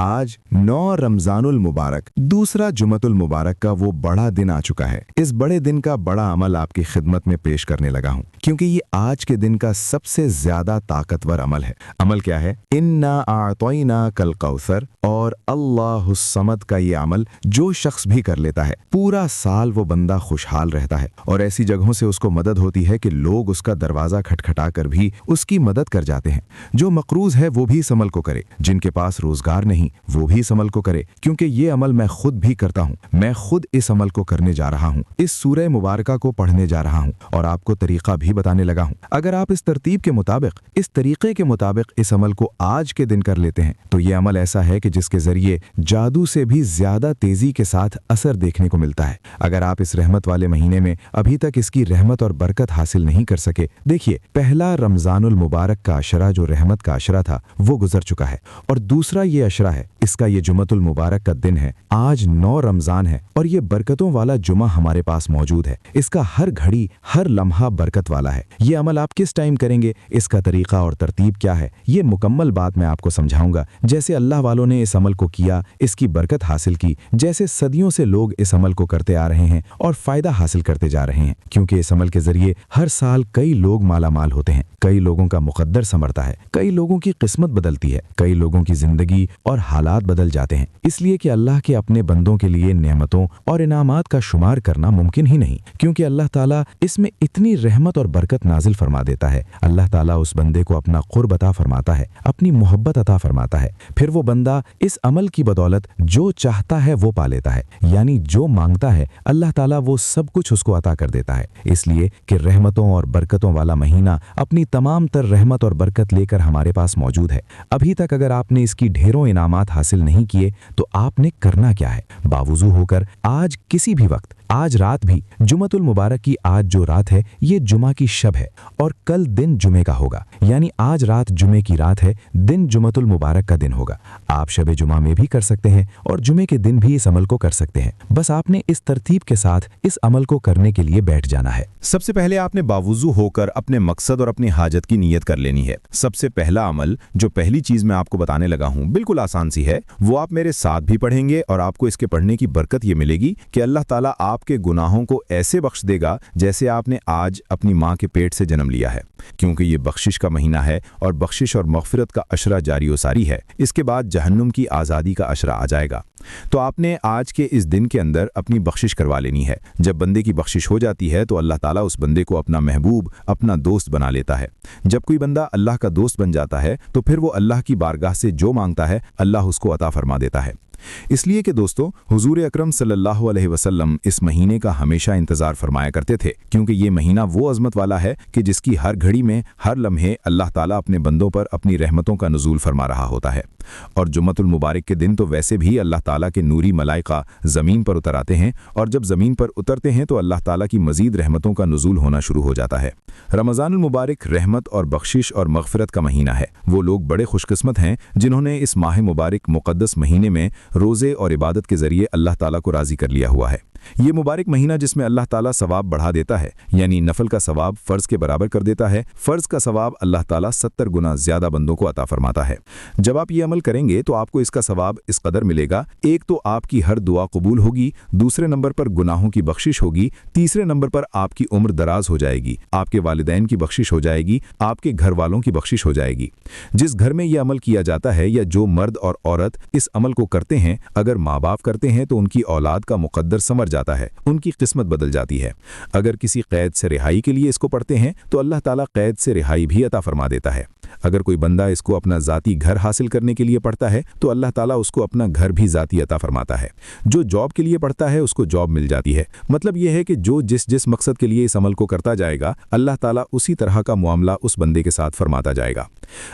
आज 9 रमजानुल मुबारक दूसरा जुमतुल मुबारक का वो बड़ा दिन आ चुका है। इस बड़े दिन का बड़ा अमल आपकी खिदमत में पेश करने लगा हूँ, क्योंकि ये आज के दिन का सबसे ज्यादा ताकतवर अमल है। अमल क्या है? इन्ना आतोइना कल कौसर और अल्लाहुस समद का ये अमल जो शख्स भी कर लेता है, पूरा साल वो बंदा खुशहाल रहता है और ऐसी जगहों से उसको मदद होती है कि लोग उसका दरवाजा खटखटा कर भी उसकी मदद कर जाते हैं। जो मकरूज है वो भी इस अमल को करे, जिनके पास रोजगार नहीं वो भी इस अमल को करे, क्योंकि ये अमल मैं खुद भी करता हूँ। मैं खुद इस अमल को करने जा रहा हूँ, इस सूरह मुबारका को पढ़ने जा रहा हूँ और आपको तरीका भी बताने लगा हूँ। अगर आप इस तरतीब के मुताबिक, इस तरीके के मुताबिक इस अमल को आज के दिन कर लेते हैं तो ये अमल ऐसा है कि जिसके जरिए जादू से भी ज्यादा तेजी के साथ असर देखने को मिलता है। अगर आप इस रहमत वाले महीने में अभी तक इसकी रहमत और बरकत हासिल नहीं कर सके, देखिए पहला रमजानुल मुबारक का अशरा जो रहमत का अशरा था वो गुजर चुका है और दूसरा ये अशरा है, इसका ये जुमतुल मुबारक का दिन है। आज 9 रमजान है और ये बरकतों वाला जुमा हमारे पास मौजूद है। इसका हर घड़ी हर लम्हा बरकत वाला है। ये अमल आप किस टाइम करेंगे, इसका तरीका और तरतीब क्या है, ये मुकम्मल बात मैं आपको समझाऊंगा। जैसे अल्लाह वालों ने इस अमल को किया, इसकी बरकत हासिल की, जैसे सदियों से लोग इस अमल को करते आ रहे हैं और फायदा हासिल करते जा रहे हैं, क्योंकि इस अमल के जरिए हर साल कई लोग मालामाल होते हैं, कई लोगों का मुकद्दर संवरता है, कई लोगों की किस्मत बदलती है, कई लोगों की जिंदगी और हालात बदल जाते हैं। इसलिए कि अल्लाह के अपने बंदों के लिए नेमतों और इनामात का शुमार करना मुमकिन ही नहीं, क्योंकि अल्लाह ताला इसमें इतनी रहमत और बरकत नाजिल फरमा देता है। अल्लाह ताला उस बंदे को अपना कुर्ब अता फरमाता है, अपनी मोहब्बत अता फरमाता है। फिर वो बंदा इस अमल की बदौलत जो चाहता है वो पा लेता है, यानी जो मांगता है अल्लाह ताला वो सब कुछ उसको अता कर देता है। इसलिए कि रहमतों और बरकतों वाला महीना अपनी तमाम तर रहमत और बरकत लेकर हमारे पास मौजूद है। अभी तक अगर आपने इसकी ढेरों इनामात हासिल नहीं किए तो आपने करना क्या है? बावुजू होकर आज किसी भी वक्त, आज रात भी, जुमतुल मुबारक की आज जो रात है ये जुमा की शब है और कल दिन जुमे का होगा, यानी आज रात जुमे की रात है, दिन जुमतुल मुबारक का दिन होगा। आप शबे जुमा में भी कर सकते हैं और जुमे के दिन भी इस अमल को कर सकते हैं। बस आपने इस तरतीब के साथ इस अमल को करने के लिए बैठ जाना है। सबसे पहले आपने बावुजू होकर अपने मकसद और अपनी हाजत की नीयत कर लेनी है। सबसे पहला अमल, जो पहली चीज मैं आपको बताने लगा हूँ, बिल्कुल आसान सी है। वो आप मेरे साथ भी पढ़ेंगे और आपको इसके पढ़ने की बरकत ये मिलेगी कि अल्लाह ताला आपके गुनाहों को ऐसे बख्श देगा जैसे आपने आज अपनी माँ के पेट से जन्म लिया है, क्योंकि ये बख्शिश का महीना है और बख्शिश और मगफिरत का अशरा जारी व सारी है। इसके बाद जहन्नुम की आज़ादी का अशरा आ जाएगा। तो आपने आज के इस दिन के अंदर अपनी बख्शिश करवा लेनी है। जब बंदे की बख्शिश हो जाती है तो अल्लाह ताला उस बंदे को अपना महबूब, अपना दोस्त बना लेता है। जब कोई बंदा अल्लाह का दोस्त बन जाता है तो फिर वो अल्लाह की बारगाह से जो मांगता है अल्लाह उसको अता फरमा देता है। इसलिए कि दोस्तों, हुजूर अकरम सल्लल्लाहु अलैहि वसल्लम इस महीने का हमेशा इंतजार फरमाया करते थे, क्योंकि ये महीना वो अजमत वाला है कि जिसकी हर घड़ी में, हर लम्हे अल्लाह ताला अपने बंदों पर अपनी रहमतों का नुज़ूल फरमा रहा होता है। और जुम्मतुल मुबारक के दिन तो वैसे भी अल्लाह ताला के नूरी मलाइका ज़मीन पर उतर आते हैं और जब ज़मीन पर उतरते हैं तो अल्लाह ताला की मज़ीद रहमतों का नुज़ूल होना शुरू हो जाता है। रमज़ानुल मुबारक रहमत और बख्शिश और मग़फ़िरत का महीना है। वो लोग बड़े खुशकिस्मत हैं जिन्होंने इस माह मुबारक मुक़द्दस महीने में रोज़े और इबादत के ज़रिए अल्लाह ताला को राज़ी कर लिया हुआ है। ये मुबारक महीना जिसमें अल्लाह ताला सवाब बढ़ा देता है, यानी नफल का सवाब फ़र्ज़ के बराबर कर देता है, फ़र्ज़ का सवाब अल्लाह ताला 70 गुना ज़्यादा बंदों को अता फरमाता है। जब आप ये अमल करेंगे तो आपको इसका सवाब इस कदर मिलेगा, एक तो आपकी हर दुआ कबूल होगी, दूसरे नंबर पर गुनाहों की बख्शिश होगी, तीसरे नंबर पर आपकी उम्र दराज हो जाएगी, आपके वालिदैन की बख्शिश हो जाएगी, आपके घर वालों की बख्शिश हो जाएगी। जिस घर में यह अमल किया जाता है या जो मर्द और औरत इस अमल को करते हैं, अगर माँ बाप करते हैं तो उनकी औलाद का मुकद्दर संवर जाता है, उनकी किस्मत बदल जाती है। अगर किसी कैद से रिहाई के लिए इसको पढ़ते हैं तो अल्लाह ताला कैद से रिहाई भी अता फरमा देता है। अगर कोई बंदा इसको अपना ज़ाती घर हासिल करने के लिए पढ़ता है तो अल्लाह ताला उसको अपना घर भी ज़ाती अता फरमाता है। जो जॉब के लिए पढ़ता है उसको जॉब मिल जाती है। मतलब यह है कि जो जिस मकसद के लिए इस अमल को करता जाएगा, अल्लाह ताला उसी तरह का मुआमला उस बंदे के साथ फरमाता जाएगा।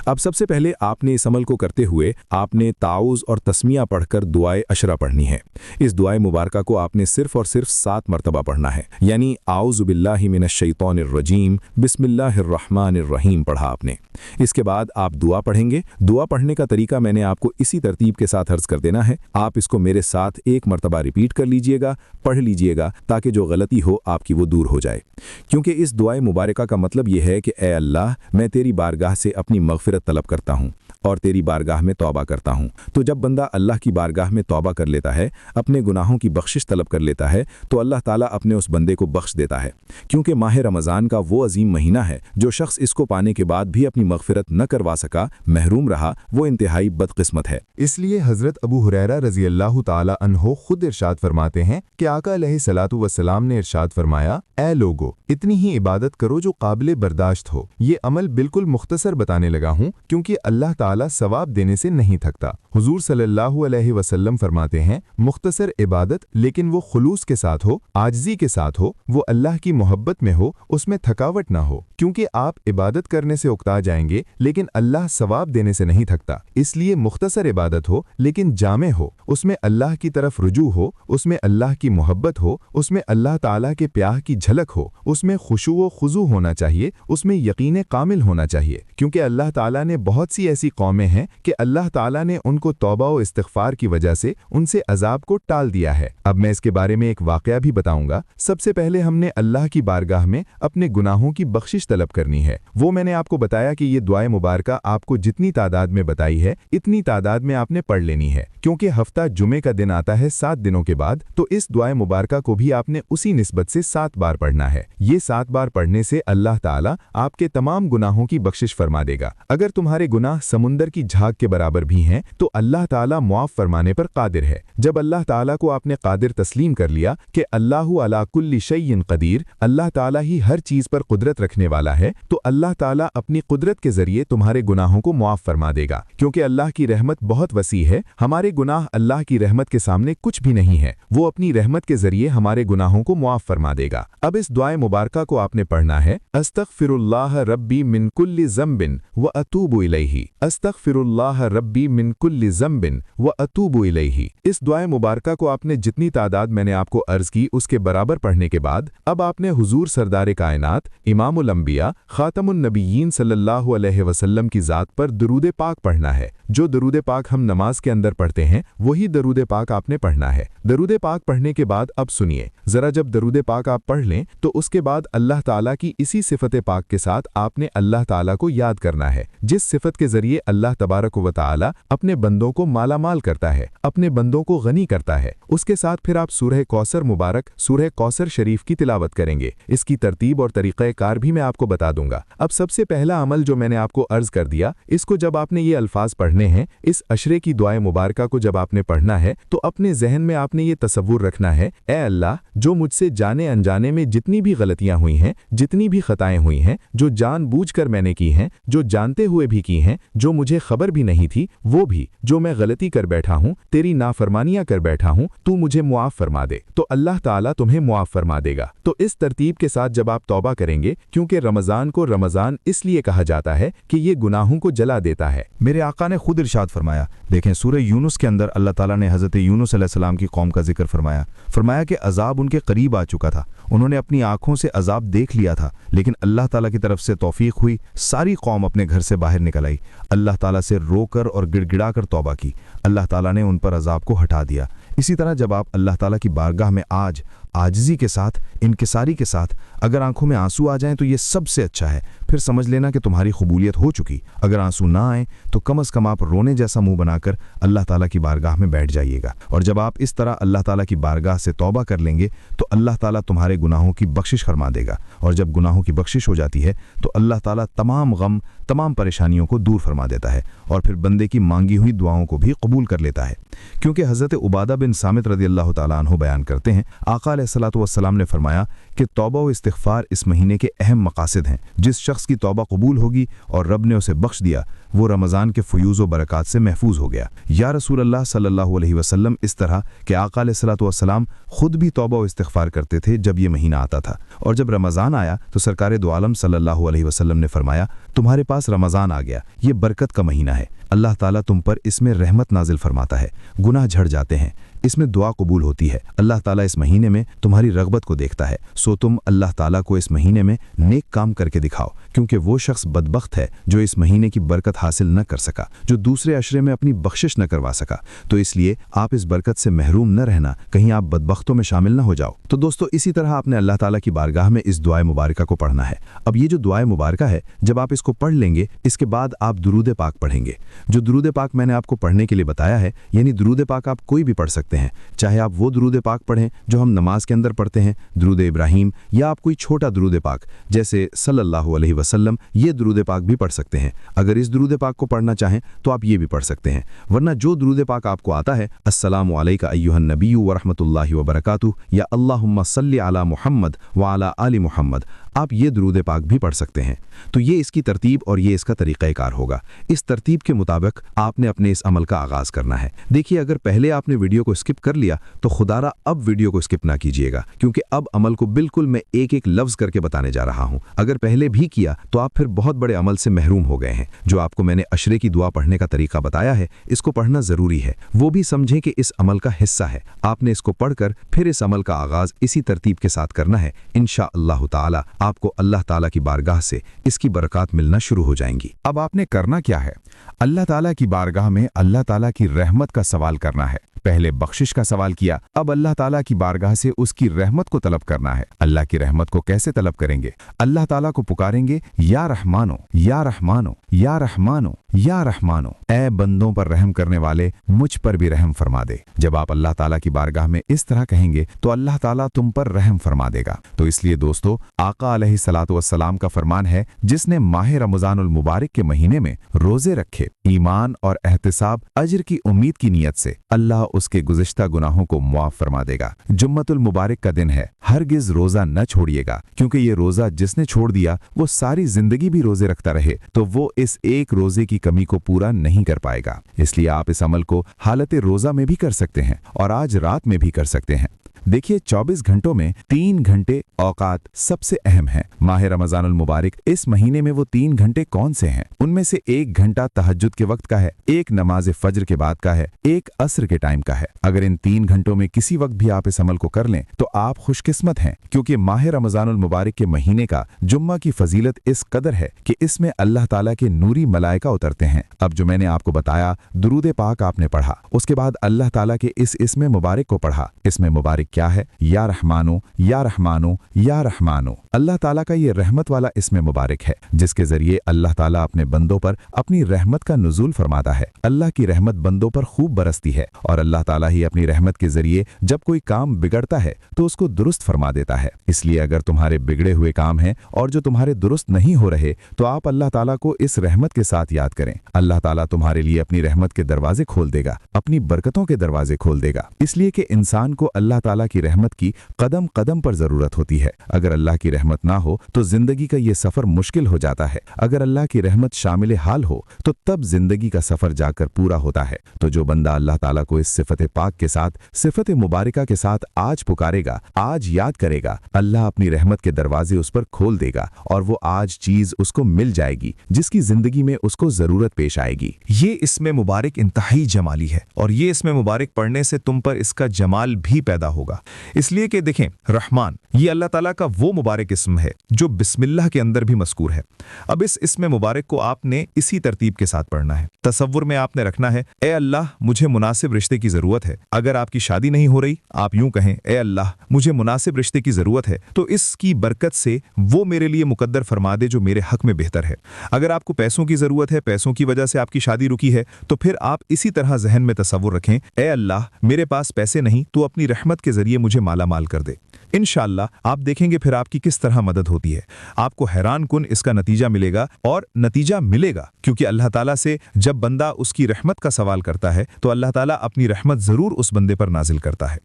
अब सबसे पहले आपने इस अमल को करते हुए आपने ताउज़ और तस्मिया पढ़कर दुआए अशरा पढ़नी है। इस दुआए मुबारका को आपने सिर्फ और सिर्फ 7 मरतबा पढ़ना है, यानी आऊज़ु बिल्लाहि मिनश शैतानिर रजीम बिस्मिल्लाहिर रहमानिर रहीम पढ़ा आपने। इसके बाद आप दुआ पढ़ेंगे। दुआ पढ़ने का तरीका मैंने आपको इसी तरतीब के साथ अर्ज कर देना है। आप इसको मेरे साथ 1 मरतबा रिपीट कर लीजिएगा, पढ़ लीजिएगा, ताकि जो गलती हो आपकी वो दूर हो जाए। क्योंकि इस दुआए मुबारका का मतलब यह है कि ए अल्लाह, मैं तेरी बारगाह से अपनी मग़फ़िरत तलब करता हूँ। और तेरी बारगाह में तौबा करता हूँ। तो जब बंदा अल्लाह की बारगाह में तौबा कर लेता है, अपने गुनाहों की बख्शिश तलब कर लेता है, तो अल्लाह ताला अपने उस बंदे को बख्श देता है। क्योंकि माह रमज़ान का वो अजीम महीना है, जो शख्स इसको पाने के बाद भी अपनी मग़फ़िरत न करवा सका, महरूम रहा, वो इंतहाई बदकिस्मत है। इसलिए हज़रत अबू हुरैरा रज़ी अल्लाह ताला अन्हो खुद इरशाद फरमाते हैं कि आका अलैहिस्सलातु वस्सलाम ने इरशाद फरमाया, ए लोगो, इतनी ही इबादत करो जो काबिल बर्दाश्त हो। ये अमल बिल्कुल मुख्तसर बताने लगा हूँ, क्योंकि अल्लाह ताला सवाब देने से नहीं थकता। हुजूर सल्लल्लाहु अलैहि वसल्लम फरमाते हैं, मुख्तसर इबादत लेकिन वो खुलूस के साथ हो, आजिज़ी के साथ हो, वो अल्लाह की मोहब्बत में हो, उसमें थकावट ना हो। क्योंकि आप इबादत करने से उकता जाएंगे, लेकिन अल्लाह सवाब देने से नहीं थकता। इसलिए मुख्तसर इबादत हो लेकिन जामे हो, उसमें अल्लाह की तरफ रुजू हो, उसमें अल्लाह की मोहब्बत हो, उसमें अल्लाह ताला के प्याह की झलक हो, उसमें खुशू व खुजू होना चाहिए, उसमें यकीन कामिल होना चाहिए। क्योंकि अल्लाह ताला ने बहुत सी ऐसी कौमें हैं कि अल्लाह ताला ने उनको तौबा व इस्तिग़फ़ार की वजह से उनसे अजाब को टाल दिया है। अब मैं इसके बारे में एक वाक़या भी बताऊंगा। सबसे पहले हमने अल्लाह की बारगाह में अपने गुनाहों की बख्शिश तलब करनी है। वो मैंने आपको बताया कि ये दुआए मुबारका आपको जितनी तादाद में बताई है, इतनी तादाद में आपने पढ़ लेनी है। क्योंकि हफ्ता जुमे का दिन आता है 7 दिनों के बाद, तो इस दुआए मुबारका को भी आपने उसी निस्बत से 7 बार पढ़ना है। ये 7 बार पढ़ने से अल्लाह ताला आपके तमाम गुनाहों की बख्शिश फरमा देगा। अगर तुम्हारे गुनाह समुंदर की झाग के बराबर भी हैं, तो अल्लाह ताला मुआफ़ फरमाने पर कादिर है। जब अल्लाह ताला को आपने कादिर तस्लीम कर लिया कि अल्लाहु अला कुल्ली शैइन क़दीर, अल्लाह ताला ही हर चीज़ पर कुदरत रखने वाला है, तो अल्लाह ताला अपनी कुदरत के ज़रिए तुम्हारे गुनाहों को मुआफ़ फरमा देगा। क्योंकि अल्लाह की रहमत बहुत वसी है, हमारे गुनाह अल्लाह की रहमत के सामने कुछ भी नहीं है। वो अपनी रहमत के ज़रिए हमारे गुनाहों को मुआफ़ फरमा देगा। अब इस दुआए मुबारका को आपने पढ़ना है, अस्तग़फ़िरुल्लाह रब्बी मिन कुल्ली ज़म्बिन व अतूबु इलैहि, अस्तग़फ़िरुल्लाह रब्बी मिन कुल्ली ज़म्बिन व अतूबु इलैहि। इस दुआए मुबारका को आपने जितनी तादाद मैंने आपको अर्ज़ की उसके बराबर पढ़ने के बाद अब आपने हुजूर सरदार कायनात इमामुल अंबिया खातमुन नबिय्यीन सल्लल्लाहु अलैहि वसल्लम की ज़ात पर दुरूद पाक पढ़ना है। जो दुरूद पाक हम नमाज के अंदर पढ़ते हैं, वही दरूद पाक आपने पढ़ना है। दरूद पाक पढ़ने के बाद अब सुनिए जरा, जब दरूद पाक आप पढ़ लें तो उसके बाद अल्लाह ताला की इसी सिफत पाक के साथ आपने अल्लाह ताला को याद करना है, जिस सिफत के जरिए अल्लाह तबारक व तआला अपने बंदों को मालामाल करता है, अपने बंदों को गनी करता है। उसके साथ फिर आप सूरह कौसर मुबारक, सूरह कौसर शरीफ की तिलावत करेंगे। इसकी तरतीब और तरीक़े कार भी मैं आपको बता दूंगा। अब सबसे पहला अमल जो मैंने आपको अर्ज कर दिया, इसको जब आपने ये अल्फाज पढ़ने हैं, इस अशरे की दुआए मुबारका को जब आपने पढ़ना है, तो अपने जहन में आपने ये तसव्वुर रखना है, ए अल्लाह, जो मुझसे जाने अनजाने में जितनी भी गलतियां हुई हैं, जितनी भी खताएं हुई हैं, जो जानबूझकर मैंने की हैं, जो जानते हुए भी की हैं, जो मुझे खबर भी नहीं थी, वो भी जो मैं गलती कर बैठा हूँ, तेरी नाफरमानियां कर बैठा हूँ, तू मुझे मुआफ़ फरमा दे, तो अल्लाह ताला तुम्हें मुआफ़ फरमा देगा। तो इस तरतीब के साथ जब आप तौबा करेंगे, क्योंकि रमज़ान को रमज़ान इसलिए कहा जाता है कि ये गुनाहों को जला देता है। मेरे आका ने खुद इरशाद फरमाया, देखें सूरह यूनुस के अंदर अल्लाह ताला ने हज़रत यूनुस अलैहिस्सलाम की कौम का जिक्र फरमाया कि अजाब उनके करीब आ चुका था, उन्होंने अपनी आंखों से अजाब देख लिया था, लेकिन अल्लाह ताला की तरफ से तौफीक हुई, सारी कौम अपने घर से बाहर निकल आई, अल्लाह ताला से रोकर और गिड़गिड़ा कर तौबा की, अल्लाह ताला ने उन पर अजाब को हटा दिया। इसी तरह जब आप अल्लाह ताला की बारगाह में आज आजिज़ी के साथ, इनकिसारी के साथ अगर आंखों में आंसू आ जाएं तो ये सबसे अच्छा है। फिर समझ लेना कि तुम्हारी कबूलियत हो चुकी। अगर आंसू ना आए तो कम से कम आप रोने जैसा मुंह बनाकर अल्लाह ताला की बारगाह में बैठ जाइएगा। और जब आप इस तरह अल्लाह ताला की बारगाह से तौबा कर लेंगे तो अल्लाह ताला तुम्हारे गुनाहों की बख्शिश फरमा देगा। और जब गुनाहों की बख्शिश हो जाती है तो अल्लाह ताला तमाम गम, तमाम परेशानियों को दूर फरमा देता है और फिर बंदे की मांगी हुई दुआओं को भी कबूल कर लेता है। क्योंकि हज़रत उबादा बिन सामित रज़ियल्लाहु ताला अन्हु बयान करते हैं, आका अलैहिस्सलातु वस्सलाम ने फरमाया कि तौबा व इस्तिग़फ़ार इस महीने के अहम मकासद हैं। जिस शख्स की तौबा कबूल होगी और रब ने उसे बख्श दिया, वो रमज़ान के फ़यूज़ व बरक़ात से महफूज हो गया। या रसूल अल्लाह सल्लल्लाहु अलैहि वसल्लम इस तरह कि आका अलैहिस्सलातु वस्सलाम खुद भी तौबा व इस्तिग़फ़ार करते थे जब ये महीना आता था। और जब रमज़ान आया तो सरकार दो आलम सल्लल्लाहु अलैहि वसल्लम ने फरमाया, तुम्हारे पास रमज़ान आ गया, ये बरकत का महीना है, अल्लाह ताला तुम पर इसमें रहमत नाजिल फरमाता है, गुनाह झड़ जाते हैं, इसमें दुआ कबूल होती है। अल्लाह ताला इस महीने में तुम्हारी रगबत को देखता है, सो तुम अल्लाह ताला को इस महीने में नेक काम करके दिखाओ, क्योंकि वो शख्स बदबख्त है जो इस महीने की बरकत हासिल न कर सका, जो दूसरे अशरे में अपनी बख्शिश न करवा सका। तो इसलिए आप इस बरकत से महरूम न रहना, कहीं आप बदबख्तों में शामिल न हो जाओ। तो दोस्तों, इसी तरह आपने अल्लाह ताला की बारगाह में इस दुआए मुबारका को पढ़ना है। अब ये जो दुआए मुबारका है, जब आप इसको पढ़ लेंगे, इसके बाद आप दुरूद पाक पढ़ेंगे। जो दुरूद पाक मैंने आपको पढ़ने के लिए बताया है, यानी दुरूद पाक आप कोई भी पढ़ सकते हैं, चाहे आप वो दुरूद पाक पढ़ें जो हम नमाज के अंदर पढ़ते हैं, दुरूद इब्राहिम, या आप कोई छोटा दुरूद पाक जैसे सल्लल्लाहु अलैहि वसल्लम, ये दुरूद पाक भी पढ़ सकते हैं। अगर इस दुरूद पाक को पढ़ना चाहें तो आप ये भी पढ़ सकते हैं, वरना जो दुरूद पाक आपको आता है, अस्सलामु अलैका अय्युहन नबिय्यु व रहमतुल्लाहि व बरकातुहू, या अल्लाहुम्मा सल्लि अला मुहम्मद व अला आलि मुहम्मद, आप ये दुरूद पाक भी पढ़ सकते हैं। तो ये इसकी तरतीब और ये इसका तरीक़ाकार होगा। इस तरतीब के मुताबिक आपने अपने इस अमल का आगाज़ करना है। देखिए, अगर पहले आपने वीडियो को स्किप कर लिया तो खुदारा अब वीडियो को स्किप ना कीजिएगा, क्योंकि अब अमल को बिल्कुल मैं एक एक लफ्ज़ करके बताने जा रहा हूँ। अगर पहले भी किया तो आप फिर बहुत बड़े अमल से महरूम हो गए हैं। जो आपको मैंने अशरे की दुआ पढ़ने का तरीका बताया है, इसको पढ़ना ज़रूरी है, वो भी समझें कि इस अमल का हिस्सा है। आपने इसको पढ़कर फिर इस अमल का आगाज़ इसी तरतीब के साथ करना है। इंशाअल्लाह ताला आपको अल्लाह ताला की बारगाह से इसकी बरकत मिलना शुरू हो जाएंगी। अब आपने करना क्या है? अल्लाह ताला की बारगाह में अल्लाह ताला की रहमत का सवाल करना है। पहले बख्शिश का सवाल किया, अब अल्लाह ताला की बारगाह से उसकी रहमत को तलब करना है। अल्लाह की रहमत को कैसे तलब करेंगे? अल्लाह ताला को पुकारेंगे, या रहमानो, या रहमानो, या रहमानो, या रहमानो, ऐ बंदों पर रहम करने वाले, मुझ पर भी रहम फरमा दे। जब आप अल्लाह ताला की बारगाह में इस तरह कहेंगे तो अल्लाह ताला तुम पर रहम फरमा देगा। तो इसलिए दोस्तों, आका अलैहिस्सलातु वस्सलाम का फरमान है, जिसने माह रमज़ानुल मुबारक के महीने में रोजे रखे, ईमान और एहतिसाब अजर की उम्मीद की नीयत से, अल्लाह उसके गुज़िश्ता गुनाहों को मुआफ फरमा देगा। जुम्मतुल मुबारक का दिन है, हरगिज रोजा न छोड़िएगा, क्योंकि ये रोजा जिसने छोड़ दिया वो सारी जिंदगी भी रोजे रखता रहे तो वो इस एक रोजे की कमी को पूरा नहीं कर पाएगा। इसलिए आप इस अमल को हालत रोजा में भी कर सकते हैं और आज रात में भी कर सकते हैं। देखिए, 24 घंटों में 3 घंटे औकात सबसे अहम है। माह रमज़ानुल मुबारक इस महीने में वो 3 घंटे कौन से हैं? उनमें से 1 घंटा तहज्जुद के वक्त का है, 1 नमाज फज्र के बाद का है, 1 असर के टाइम का है। अगर इन 3 घंटों में किसी वक्त भी आप इस अमल को कर लें तो आप खुशकिस्मत हैं, क्योंकि माह रमज़ानुल मुबारक के महीने का जुम्मा की फजीलत इस कदर है कि इसमें अल्लाह ताला के नूरी मलाइका उतरते हैं। अब जो मैंने आपको बताया, दुरूद पाक आपने पढ़ा, उसके बाद अल्लाह ताला के इस इसमें मुबारक को पढ़ा। इसमें मुबारक क्या है? या रहमानो, या रहमानो, या रहमानो। अल्लाह ताला का ये रहमत वाला इसमें मुबारक है, जिसके जरिए अल्लाह ताला अपने बंदों पर अपनी रहमत का नुज़ूल फरमाता है। अल्लाह की रहमत बंदों पर खूब बरसती है और अल्लाह ताला ही अपनी रहमत के जरिए जब कोई काम बिगड़ता है तो उसको दुरुस्त फरमा देता है। इसलिए अगर तुम्हारे बिगड़े हुए काम हैं और जो तुम्हारे दुरुस्त नहीं हो रहे, तो आप अल्लाह ताला को इस रहमत के साथ याद करें। अल्लाह ताला तुम्हारे लिए अपनी रहमत के दरवाजे खोल देगा, अपनी बरकतों के दरवाजे खोल देगा। इसलिए कि इंसान को अल्लाह ताला की रहमत की कदम कदम पर जरूरत होती है। अगर अल्लाह की रहमत ना हो तो जिंदगी का ये सफर मुश्किल हो जाता है। अगर अल्लाह की रहमत शामिल हाल हो तो तब जिंदगी का सफर जाकर पूरा होता है। तो जो बंदा अल्लाह ताला को इस सिफत पाक के साथ, सिफत मुबारका के साथ आज पुकारेगा, आज याद करेगा, अल्लाह अपनी रहमत के दरवाजे उस पर खोल देगा और वो आज चीज उसको मिल जाएगी जिसकी जिंदगी में उसको जरूरत पेश आएगी। ये इसमें मुबारक इंतहाई जमाली है और ये इसमें मुबारक पढ़ने से तुम पर इसका जमाल भी पैदा होगा। इसलिए कि देखें, रहमान ये अल्लाह ताला का वो मुबारक इस्म है जो बिस्मिल्लाह के अंदर भी मज़कूर है। अब इस इसमें मुबारक को आपने इसी तरतीब के साथ पढ़ना है। तसव्वुर में आपने रखना है, ए अल्लाह मुझे मुनासिब रिश्ते की जरूरत है। अगर आपकी शादी नहीं हो रही, आप यूं कहें, ए अल्लाह मुझे मुनासिब रिश्ते की जरूरत है, तो इसकी बरकत से वो मेरे लिए मुकद्दर फरमा दे जो मेरे हक में बेहतर है। अगर आपको पैसों की जरूरत है, पैसों की वजह से आपकी शादी रुकी है, तो फिर आप इसी तरह जहन में तसव्वुर रखें, ए अल्लाह मेरे पास पैसे नहीं, तो अपनी रहमत के जरिए मुझे माला माल कर दे। इंशाअल्लाह आप देखेंगे फिर आपकी किस तरह मदद होती है। आपको हैरान कुन इसका नतीजा मिलेगा, और नतीजा मिलेगा क्योंकि अल्लाह ताला से जब बंदा उसकी रहमत का सवाल करता है तो अल्लाह ताला अपनी रहमत जरूर उस बंदे पर नाजिल करता है।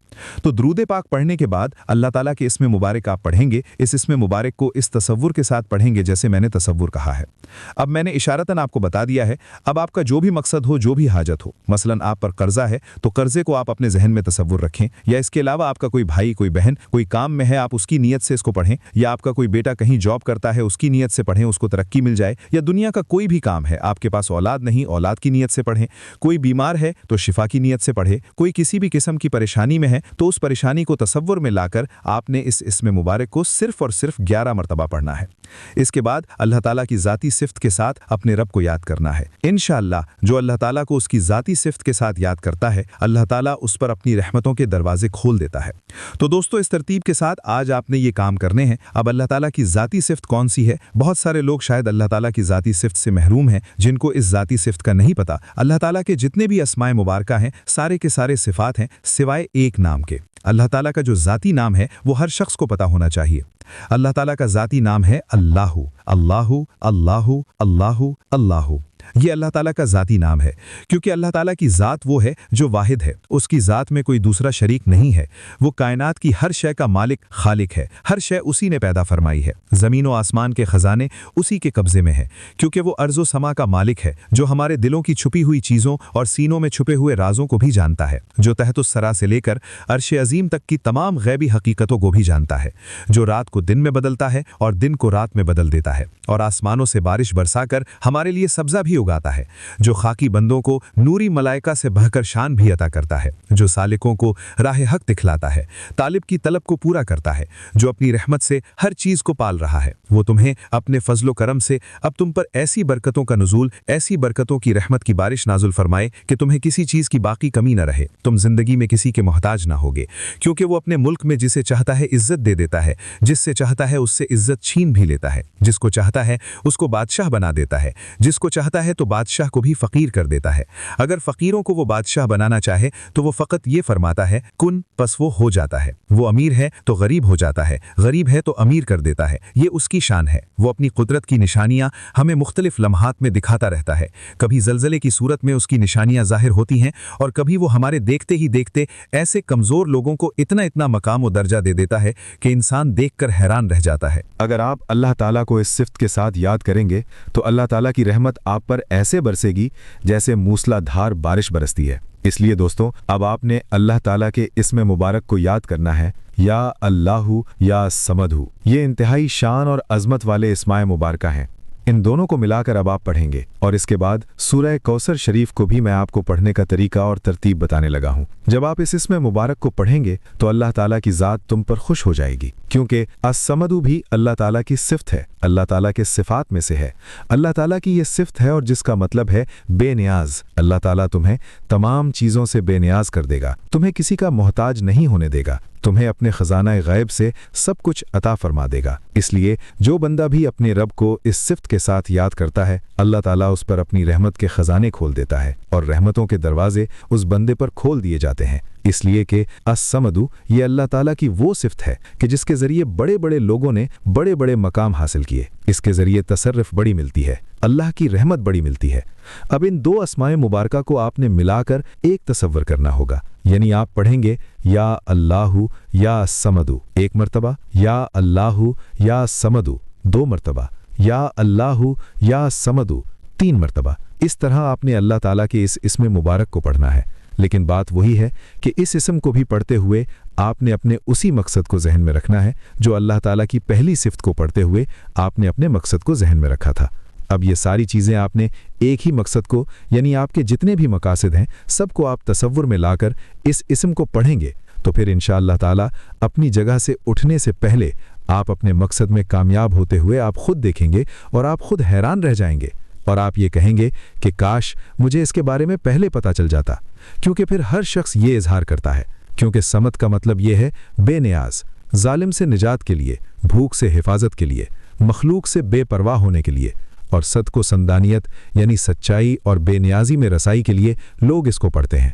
तो दुरूद पाक पढ़ने के बाद अल्लाह ताला के इसमें मुबारक आप पढ़ेंगे। इस इसमें मुबारक को इस तसव्वुर के साथ पढ़ेंगे जैसे मैंने तसव्वुर कहा है। अब मैंने इशारतन आपको बता दिया है। अब आपका जो भी मकसद हो, जो भी हाजत हो, मसलन आप पर कर्जा है तो कर्जे को आप अपने जहन में तसव्वुर रखें, या इसके अलावा अलावा आपका कोई भाई, कोई बहन कोई काम में है, आप उसकी नीयत से इसको पढ़ें, या आपका कोई बेटा कहीं जॉब करता है, उसकी नीयत से पढ़ें, उसको तरक्की मिल जाए, या दुनिया का कोई भी काम है, आपके पास औलाद नहीं, औलाद की नीयत से पढ़ें, कोई बीमार है तो शिफा की नीयत से पढ़े, कोई किसी भी किस्म की परेशानी में है तो उस परेशानी को तसव्वुर में लाकर आपने इस इस्म मुबारक को सिर्फ और सिर्फ 11 मरतबा पढ़ना है। इसके बाद अल्लाह ताला की ज़ाती सिफ्त के साथ अपने रब को याद करना है। इंशाअल्लाह जो अल्लाह ताला को उसकी ज़ाती सिफ्त के साथ याद करता है, अल्लाह ताला उस पर अपनी रहमतों के दरवाजे खोल देता है। तो दोस्तों, इस तरतीब के साथ आज आपने ये काम करने हैं। अब अल्लाह ताला की ज़ाती सिफ्त कौन सी है? बहुत सारे लोग शायद अल्लाह ताला की ज़ाती सिफ्त से महरूम हैं, जिनको इस ज़ाती सिफ्त का नहीं पता। अल्लाह ताला के जितने भी अस्माए मुबारका हैं, सारे के सारे सिफ़ात हैं सिवाय एक नाम के। अल्लाह ताला का जो ज़ाती नाम है वो हर शख्स को पता होना चाहिए। अल्लाह ताला का ज़ाती नाम है अल्लाहु। अल्लाहु अल्लाहु अल्लाहु अल्लाहु। ये अल्लाह ताला का ज़ाती नाम है, क्योंकि अल्लाह ताला की ज़ात वो है जो वाहिद है, उसकी ज़ात में कोई दूसरा शरीक नहीं है। वो कायनात की हर शय का मालिक खालिक है, हर शय उसी ने पैदा फरमाई है। ज़मीन व आसमान के ख़जाने उसी के कब्ज़े में हैं, क्योंकि वो अर्ज़ व समा का मालिक है, जो हमारे दिलों की छुपी हुई चीज़ों और सीनों में छुपे हुए राज़ों को भी जानता है, जो तहतुस सरा से लेकर अर्श अज़ीम तक की तमाम गैबी हकीकतों को भी जानता है, जो रात को दिन में बदलता है और दिन को रात में बदल देता है, और आसमानों से बारिश बरसाकर हमारे लिए सब्ज़ा भी उगाता है, जो खाकी बंदों को नूरी मलाइका से बहकर शान भी अता करता है, जो सालिकों को राह हक दिखलाता है, तालिब की तलब को पूरा करता है, जो अपनी रहमत से हर चीज़ को पाल रहा है। वो तुम्हें अपने फजलो करम से अब तुम पर ऐसी बरकतों का नुज़ूल, ऐसी बरकतों की रहमत की बारिश नाजुल फरमाए कि तुम्हें किसी चीज़ की बाकी कमी न रहे, तुम जिंदगी में किसी के मोहताज ना होगे, क्योंकि वो अपने मुल्क में जिसे चाहता है इज्जत दे देता है, जिससे चाहता है उससे इज्जत छीन भी लेता है, जिसको चाहता है उसको बादशाह बना देता है, जिसको चाहता है तो बादशाह को भी फ़कीर कर देता है। अगर फ़कीरों को वो बादशाह बनाना चाहे तो वो फ़कत ये फरमाता है कुन, बस वो हो जाता है। वो अमीर है तो गरीब हो जाता है, गरीब है तो अमीर कर देता है। ये उसकी शान है। वो अपनी कुदरत की निशानियाँ हमें मुख्तलिफ लम्हात में दिखाता रहता है। कभी ज़लज़ले की सूरत में उसकी निशानियाँ ज़ाहिर होती हैं, और कभी वो हमारे देखते ही देखते ऐसे कमज़ोर लोगों को इतना इतना मकाम व दर्जा दे देता है कि इंसान देखकर हैरान रह जाता है। अगर आप अल्लाह ताला को इस सिफ्त के साथ याद करेंगे तो अल्लाह ताला की रहमत आप पर ऐसे बरसेगी जैसे मूसलाधार बारिश बरसती है। इसलिए दोस्तों, अब आपने अल्लाह ताला के इस्म मुबारक को याद करना है, या अल्लाहु या समदहु। ये इंतहाई शान और अज़मत वाले इस्माए मुबारका हैं। इन दोनों को मिलाकर अब आप पढ़ेंगे, और इसके बाद सूरह कौसर शरीफ को भी मैं आपको पढ़ने का तरीका और तरतीब बताने लगा हूँ। जब आप इस इस्म मुबारक को पढ़ेंगे तो अल्लाह ताला की ज़ात तुम पर खुश हो जाएगी, क्योंकि अस-समदु भी अल्लाह ताला की सिफ्त है, अल्लाह ताला के सिफ़ात में से है। अल्लाह ताला की ये सिफ्त है, और जिसका मतलब है बेनियाज। अल्लाह ताला तुम्हें तमाम चीज़ों से बेनियाज कर देगा, तुम्हें किसी का मोहताज नहीं होने देगा, तुम्हें अपने खजाना गैब से सब कुछ अता फरमा देगा। इसलिए जो बंदा भी अपने रब को इस सिफ्त के साथ याद करता है, अल्लाह ताला उस पर अपनी रहमत के खजाने खोल देता है, और रहमतों के दरवाजे उस बंदे पर खोल दिए जाते हैं। इसलिए कि अस-समदु ये अल्लाह ताला की वो सिफ्त है कि जिसके ज़रिए बड़े बड़े लोगों ने बड़े बड़े मकाम हासिल किए। इसके ज़रिए तसर्रुफ बड़ी मिलती है, अल्लाह की रहमत बड़ी मिलती है। अब इन दो अस्माए मुबारका को आपने मिलाकर एक तसव्वुर करना होगा, यानी आप पढ़ेंगे या अल्लाहु या समदु 1 मरतबा, या अल्लाहु या समदु 2 मरतबा, या अल्लाहु या समदु 3 मरतबा। इस तरह आपने अल्लाह ताला के इस इस्म मुबारक को पढ़ना है। लेकिन बात वही है कि इस इस्म को भी पढ़ते हुए आपने अपने उसी मकसद को जहन में रखना है जो अल्लाह ताला की पहली सिफ्त को पढ़ते हुए आपने अपने मकसद को जहन में रखा था। अब ये सारी चीज़ें आपने एक ही मकसद को, यानी आपके जितने भी मकासद हैं, सबको आप तसव्वुर में लाकर इस इस्म को पढ़ेंगे तो फिर इंशाअल्लाह ताला अपनी जगह से उठने से पहले आप अपने मकसद में कामयाब होते हुए आप खुद देखेंगे, और आप खुद हैरान रह जाएंगे, और आप ये कहेंगे कि काश मुझे इसके बारे में पहले पता चल जाता। क्योंकि फिर हर शख्स ये इजहार करता है, क्योंकि समद का मतलब ये है बेनियाज, जालिम से निजात के लिए, भूख से हिफाजत के लिए, मखलूक से बेपरवाह होने के लिए, और सद को संदानियत यानी सच्चाई और बेनियाजी में रसाई के लिए लोग इसको पढ़ते हैं।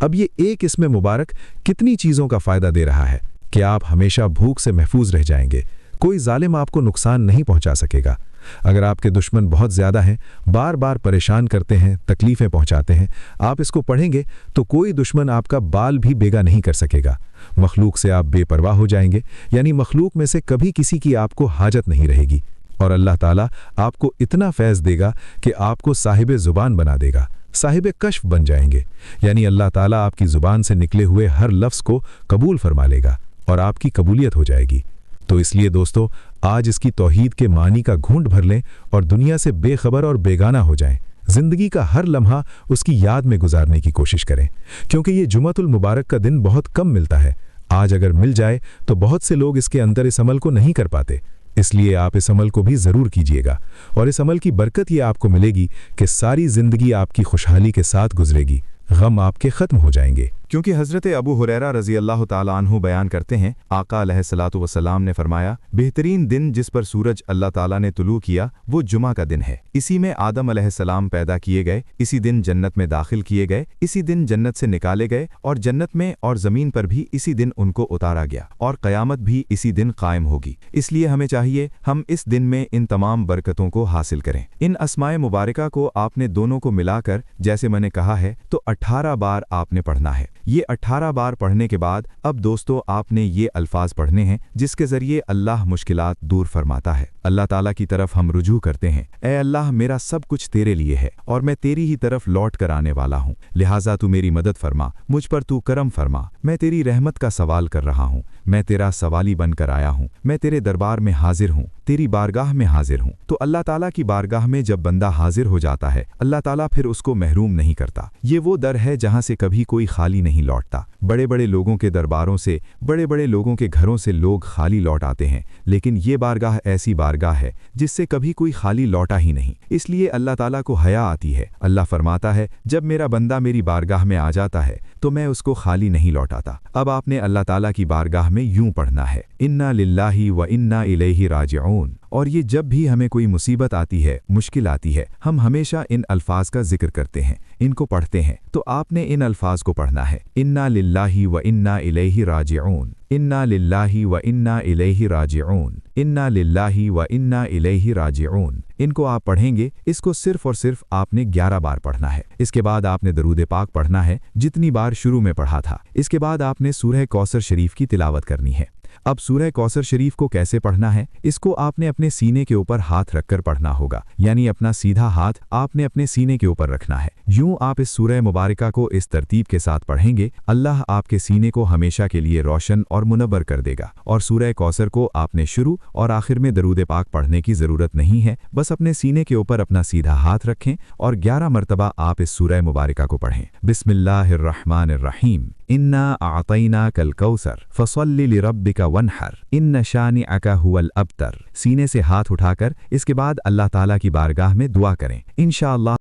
अब ये एक इसमें मुबारक कितनी चीज़ों का फ़ायदा दे रहा है कि आप हमेशा भूख से महफूज रह जाएंगे, कोई जालिम आपको नुकसान नहीं पहुंचा सकेगा। अगर आपके दुश्मन बहुत ज़्यादा हैं, बार बार परेशान करते हैं, तकलीफ़ें पहुंचाते हैं, आप इसको पढ़ेंगे तो कोई दुश्मन आपका बाल भी बेगा नहीं कर सकेगा। मखलूक से आप बेपरवाह हो जाएंगे, यानी मखलूक में से कभी किसी की आपको हाजत नहीं रहेगी, और अल्लाह ताला आपको इतना फैज़ देगा कि आपको साहिब ज़ुबान बना देगा। साहिब कश्फ बन जाएंगे, यानी अल्लाह ताला आपकी ज़ुबान से निकले हुए हर लफ्ज़ को कबूल फरमा लेगा और आपकी कबूलियत हो जाएगी। तो इसलिए दोस्तों, आज इसकी तौहीद के मानी का घूंट भर लें और दुनिया से बेखबर और बेगाना हो जाएं। जिंदगी का हर लम्हा उसकी याद में गुजारने की कोशिश करें, क्योंकि ये जुमअतुल मुबारक का दिन बहुत कम मिलता है। आज अगर मिल जाए तो बहुत से लोग इसके अंदर इस अमल को नहीं कर पाते। इसलिए आप इस अमल को भी ज़रूर कीजिएगा और इस अमल की बरकत ये आपको मिलेगी कि सारी ज़िंदगी आपकी खुशहाली के साथ गुजरेगी, गम आपके ख़त्म हो जाएंगे। क्योंकि हज़रत अबू हुरैरा रज़ी अल्लाह ताला अन्हु बयान करते हैं, आका अलैहिस्सलातु वस्सलाम ने फरमाया, बेहतरीन दिन जिस पर सूरज अल्लाह ताला ने तुलू किया वो जुमा का दिन है। इसी में आदम अलैहिस्सलाम पैदा किए गए, इसी दिन जन्नत में दाखिल किए गए, इसी दिन जन्नत से निकाले गए और जन्नत में और ज़मीन पर भी इसी दिन उनको उतारा गया और क़यामत भी इसी दिन कायम होगी। इसलिए हमें चाहिए हम इस दिन में इन तमाम बरकतों को हासिल करें। इन अस्माए मुबारका को आपने दोनों को मिलाकर जैसे मैंने कहा है तो 18 बार आपने पढ़ना है। ये 18 बार पढ़ने के बाद अब दोस्तों आपने ये अल्फाज पढ़ने हैं जिसके ज़रिए अल्लाह मुश्किलात दूर फरमाता है। अल्लाह ताला की तरफ हम रुजू करते हैं, ए अल्लाह मेरा सब कुछ तेरे लिए है और मैं तेरी ही तरफ लौट कर आने वाला हूँ, लिहाजा तू मेरी मदद फरमा, मुझ पर तू करम फरमा। मैं तेरी रहमत का सवाल कर रहा हूँ, मैं तेरा सवाली बनकर आया हूँ, मैं तेरे दरबार में हाजिर हूँ, तेरी बारगाह में हाजिर हूँ। तो अल्लाह ताला की बारगाह में जब बंदा हाजिर हो जाता है, अल्लाह ताला फिर उसको महरूम नहीं करता। ये वो दर है जहाँ से कभी कोई खाली नहीं लौटता। बड़े बड़े लोगों के दरबारों से, बड़े बड़े लोगों के घरों से लोग खाली लौट आते हैं, लेकिन ये बारगाह ऐसी बारगाह है जिससे कभी कोई खाली लौटा ही नहीं। इसलिए अल्लाह ताला को हया आती है। अल्लाह फरमाता है, जब मेरा बंदा मेरी बारगाह में आ जाता है तो मैं उसको खाली नहीं लौटाता। अब आपने अल्लाह ताला की बारगाह में यूं पढ़ना है, इन्ना लिल्लाहि व इन्ना इलैहि राजिऊन। और ये जब भी हमें कोई मुसीबत आती है, मुश्किल आती है, हम हमेशा इन अल्फाज का जिक्र करते हैं, इनको पढ़ते हैं। तो आपने इन अल्फाज को पढ़ना है, इन्ना लिल्लाहि व इन्ना इलैहि राजिऊन, इन्ना लिल्लाहि व इन्ना इलैहि राजिऊन, इन्ना लिल्लाहि व इन्ना इलैहि राजिऊन। इनको आप पढ़ेंगे। इसको सिर्फ और सिर्फ आपने 11 बार पढ़ना है। इसके बाद आपने दरूद पाक पढ़ना है जितनी बार शुरू में पढ़ा था। इसके बाद आपने सूरह कौसर शरीफ की तिलावत करनी है। अब सूरह कौसर शरीफ को कैसे पढ़ना है, इसको आपने अपने सीने के ऊपर हाथ रखकर पढ़ना होगा, यानी अपना सीधा हाथ आपने अपने सीने के ऊपर रखना है। यूं आप इस सूरह मुबारका को इस तरतीब के साथ पढ़ेंगे, अल्लाह आपके सीने को हमेशा के लिए रोशन और मुनव्वर कर देगा। और सूरह कौसर को आपने शुरू और आखिर में दरूद पाक पढ़ने की ज़रूरत नहीं है, बस अपने सीने के ऊपर अपना सीधा हाथ रखें और 11 मरतबा आप इस सूरह मुबारका को पढ़ें। बिस्मिल्लाहिर्रहमानिर्रहीम, इन्ना अअतैनाकल कौसर फसल्लि लिरब्बिका वन्हर, इन्न शानिअका हुवल अब्तर। सीने से हाथ उठाकर इसके बाद अल्लाह ताला की बारगाह में दुआ करें। इंशाअल्लाह